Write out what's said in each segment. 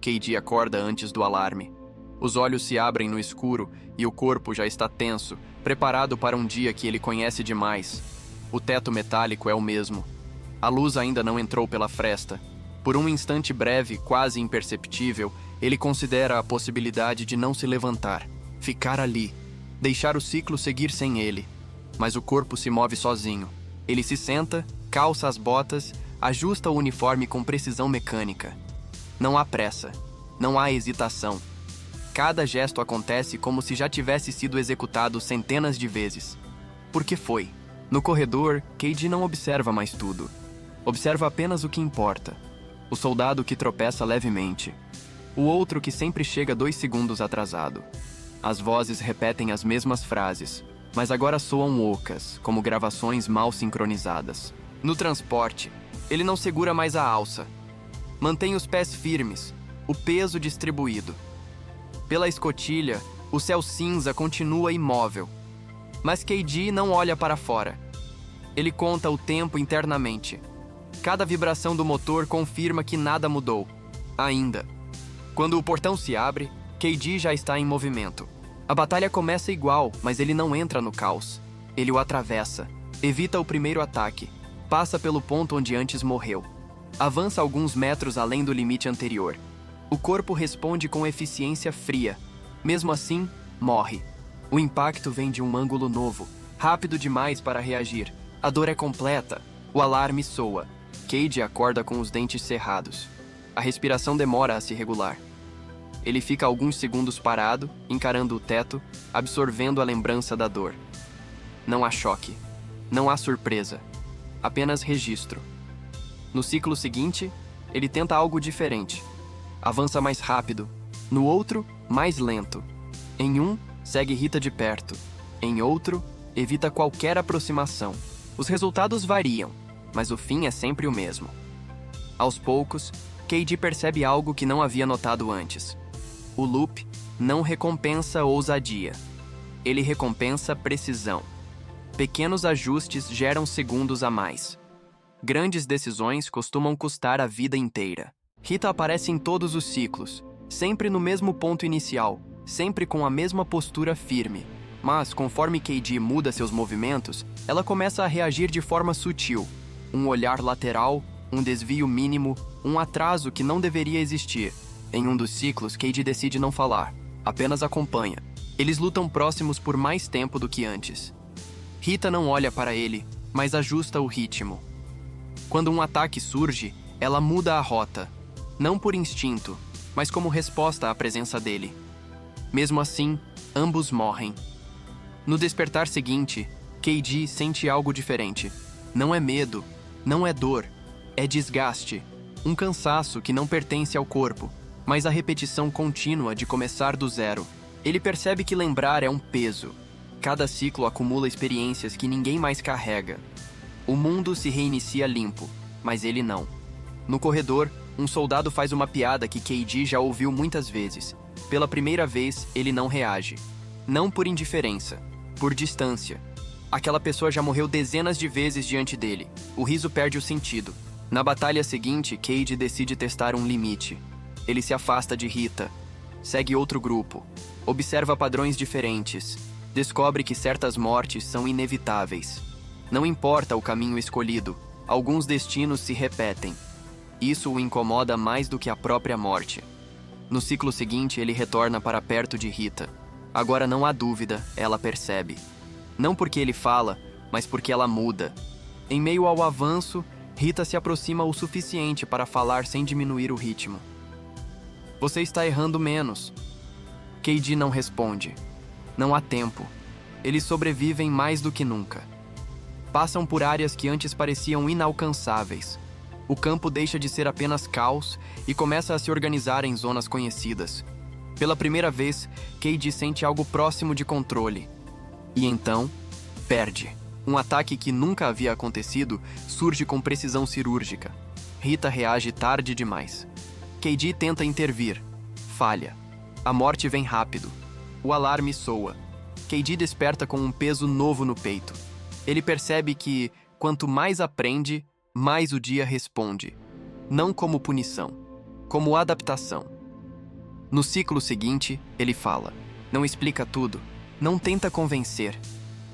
Keiji acorda antes do alarme. Os olhos se abrem no escuro e o corpo já está tenso, preparado para um dia que ele conhece demais. O teto metálico é o mesmo. A luz ainda não entrou pela fresta. Por um instante breve, quase imperceptível, ele considera a possibilidade de não se levantar, ficar ali, deixar o ciclo seguir sem ele. Mas o corpo se move sozinho. Ele se senta, calça as botas, ajusta o uniforme com precisão mecânica. Não há pressa, não há hesitação. Cada gesto acontece como se já tivesse sido executado centenas de vezes. Porque foi. No corredor, Keiji não observa mais tudo. Observa apenas o que importa. O soldado que tropeça levemente. O outro que sempre chega 2 segundos atrasado. As vozes repetem as mesmas frases, mas agora soam ocas, como gravações mal sincronizadas. No transporte, ele não segura mais a alça. Mantém os pés firmes, o peso distribuído. Pela escotilha, o céu cinza continua imóvel. Mas Keiji não olha para fora. Ele conta o tempo internamente. Cada vibração do motor confirma que nada mudou. Ainda. Quando o portão se abre, Keiji já está em movimento. A batalha começa igual, mas ele não entra no caos. Ele o atravessa, evita o primeiro ataque, passa pelo ponto onde antes morreu. Avança alguns metros além do limite anterior. O corpo responde com eficiência fria. Mesmo assim, morre. O impacto vem de um ângulo novo, rápido demais para reagir. A dor é completa. O alarme soa. Keiji acorda com os dentes cerrados. A respiração demora a se regular. Ele fica alguns segundos parado, encarando o teto, absorvendo a lembrança da dor. Não há choque. Não há surpresa. Apenas registro. No ciclo seguinte, ele tenta algo diferente. Avança mais rápido. No outro, mais lento. Em um, segue Rita de perto. Em outro, evita qualquer aproximação. Os resultados variam, mas o fim é sempre o mesmo. Aos poucos, Keiji percebe algo que não havia notado antes. O loop não recompensa ousadia. Ele recompensa precisão. Pequenos ajustes geram segundos a mais. Grandes decisões costumam custar a vida inteira. Rita aparece em todos os ciclos, sempre no mesmo ponto inicial, sempre com a mesma postura firme. Mas, conforme Keiji muda seus movimentos, ela começa a reagir de forma sutil. Um olhar lateral, um desvio mínimo, um atraso que não deveria existir. Em um dos ciclos, Keiji decide não falar, apenas acompanha. Eles lutam próximos por mais tempo do que antes. Rita não olha para ele, mas ajusta o ritmo. Quando um ataque surge, ela muda a rota. Não por instinto, mas como resposta à presença dele. Mesmo assim, ambos morrem. No despertar seguinte, Keiji sente algo diferente. Não é medo, não é dor, é desgaste. Um cansaço que não pertence ao corpo, mas a repetição contínua de começar do zero. Ele percebe que lembrar é um peso. Cada ciclo acumula experiências que ninguém mais carrega. O mundo se reinicia limpo, mas ele não. No corredor, um soldado faz uma piada que Keiji já ouviu muitas vezes. Pela primeira vez, ele não reage. Não por indiferença, por distância. Aquela pessoa já morreu dezenas de vezes diante dele. O riso perde o sentido. Na batalha seguinte, Keiji decide testar um limite. Ele se afasta de Rita. Segue outro grupo. Observa padrões diferentes. Descobre que certas mortes são inevitáveis. Não importa o caminho escolhido, alguns destinos se repetem. Isso o incomoda mais do que a própria morte. No ciclo seguinte, ele retorna para perto de Rita. Agora não há dúvida, ela percebe. Não porque ele fala, mas porque ela muda. Em meio ao avanço, Rita se aproxima o suficiente para falar sem diminuir o ritmo. Você está errando menos. Keiji não responde. Não há tempo. Eles sobrevivem mais do que nunca. Passam por áreas que antes pareciam inalcançáveis. O campo deixa de ser apenas caos e começa a se organizar em zonas conhecidas. Pela primeira vez, Keiji sente algo próximo de controle. E então, perde. Um ataque que nunca havia acontecido surge com precisão cirúrgica. Rita reage tarde demais. Keiji tenta intervir. Falha. A morte vem rápido. O alarme soa. Keiji desperta com um peso novo no peito. Ele percebe que, quanto mais aprende, mais o dia responde. Não como punição, como adaptação. No ciclo seguinte, ele fala: não explica tudo, não tenta convencer.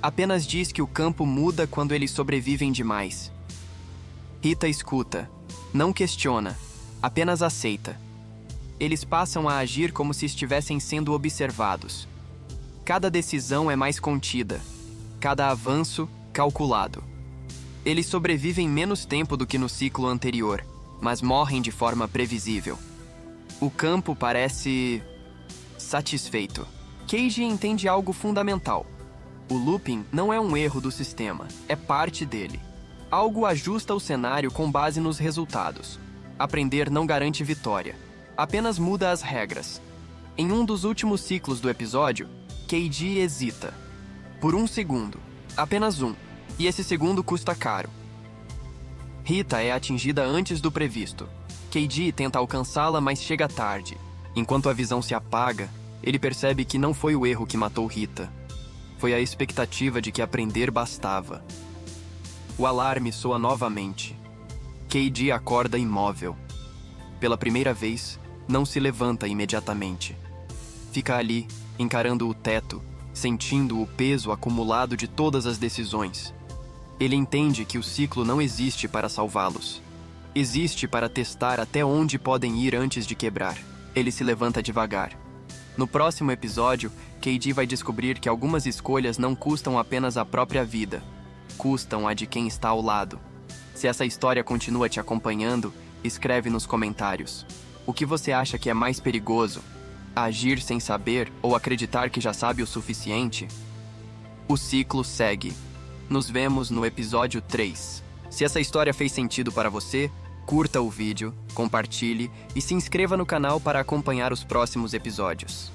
Apenas diz que o campo muda quando eles sobrevivem demais. Rita escuta, não questiona, apenas aceita. Eles passam a agir como se estivessem sendo observados. Cada decisão é mais contida, cada avanço, calculado. Eles sobrevivem menos tempo do que no ciclo anterior, mas morrem de forma previsível. O campo parece satisfeito. Keiji entende algo fundamental. O looping não é um erro do sistema, é parte dele. Algo ajusta o cenário com base nos resultados. Aprender não garante vitória, apenas muda as regras. Em um dos últimos ciclos do episódio, Keiji hesita. Por um segundo, apenas um, e esse segundo custa caro. Rita é atingida antes do previsto. Keiji tenta alcançá-la, mas chega tarde. Enquanto a visão se apaga, ele percebe que não foi o erro que matou Rita. Foi a expectativa de que aprender bastava. O alarme soa novamente. Keiji acorda imóvel. Pela primeira vez, não se levanta imediatamente. Fica ali, encarando o teto, sentindo o peso acumulado de todas as decisões. Ele entende que o ciclo não existe para salvá-los. Existe para testar até onde podem ir antes de quebrar. Ele se levanta devagar. No próximo episódio, Keiji vai descobrir que algumas escolhas não custam apenas a própria vida, custam a de quem está ao lado. Se essa história continua te acompanhando, escreve nos comentários. O que você acha que é mais perigoso? Agir sem saber ou acreditar que já sabe o suficiente? O ciclo segue. Nos vemos no episódio 3. Se essa história fez sentido para você, curta o vídeo, compartilhe e se inscreva no canal para acompanhar os próximos episódios.